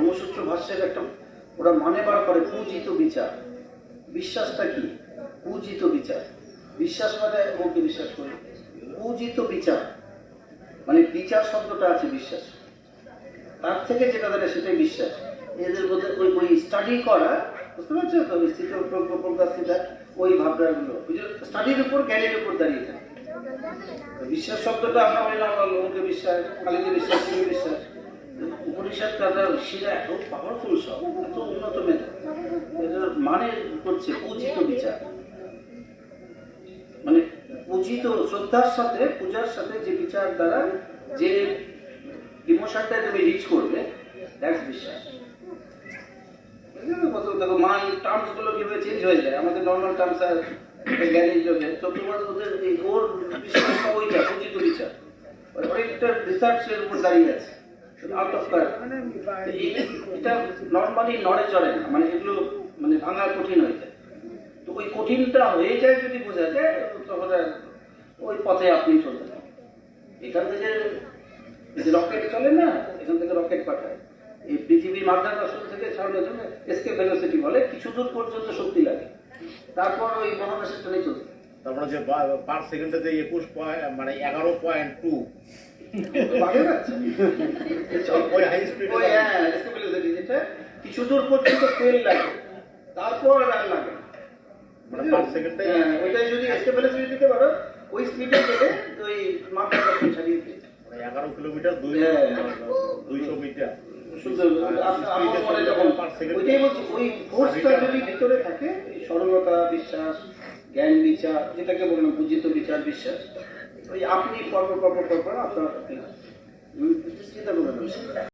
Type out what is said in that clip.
ব্রহ্মসূত্র ভাষ্যের একটা ওরা মানে বার করে পূজিত বিচার। বিশ্বাসটা কি? পূজিত বিচার। বিশ্বাস মানে ওকে বিশ্বাস করি, পূজিত বিচার মানে বিচার শব্দটা আছে বিশ্বাস, তার থেকে যেটা দেয় সেটাই বিশ্বাস। এদের মধ্যে ওই স্টাডি করা, বুঝতে পারছো তো, স্থিত প্রজ্ঞাস্থিতা, ওই ভাবনাগুলো স্টাডির উপর, জ্ঞানের উপর দাঁড়িয়ে থাকে। বিশ্বাস শব্দটা আমরা বললাম লোককে বিশ্বাস, কালীকে বিশ্বাস, শিবে বিশ্বাস। উপনিষদ কাদা ঋষিরা এত পাওয়ারফুল, সব এত উন্নত মেধা, এটার মানে করছে পূজিত বিচার। মানে পূজিত শ্রদ্ধার সাথে, পূজার সাথে যে বিচার দ্বারা যে ইমোশনটা তুমি রিচ করবে, দ্যাটস বিশ্বাস। দেখো মান টার্মস গুলো কিভাবে চেঞ্জ হয়ে যায়, আমাদের নর্মাল টার্মস আর জ্ঞানীর যোগে, তো তোমার ওদের ওর বিশ্বাসটা ওইটা পূজিত বিচার, অনেকটা রিসার্চের উপর দাঁড়িয়ে আছে, আউট অফ কার। এটা নর্মালি নড়ে চড়ে না, মানে এগুলো মানে ভাঙা কঠিন হয়ে যায়। তো ওই কঠিনটা হয়ে যায় যদি বোঝা যায়, তখন ওই পথে আপনি চলতে থাকেন। এখান থেকে রকেট চলে না, এখান থেকে রকেট পাঠায় এই পৃথিবীর মাধ্যাকর্ষণ থেকে ছাড়ানোর জন্য এসকেপ ভেলোসিটি বলে, কিছু দূর পর্যন্ত শক্তি লাগে, তারপর ওই মহাকাশের টানে চলতে। তারপরে যে পার সেকেন্ডে যে 21 মানে 11.2 কিছু দূর পর্যন্ত ফেল লাগে, তারপর আর লাগে মানে পার সেকেন্ডে। ওইটা যদি এসকেপ ভেলোসিটি দিতে পারো, ওই স্পিডে গেলে ওই মাধ্যাকর্ষণ ছাড়িয়ে দিতে 11 কিলোমিটার 200 মিটার। ওইটাই বলছি, ওই ফোর্সটা যদি ভিতরে থাকে, সরলতা, বিশ্বাস, জ্ঞান বিচার, যেটাকে বললাম পূজিত বিচার, বিশ্বাস, ওই আপনি পরপর আপনার চিন্তা করবেন।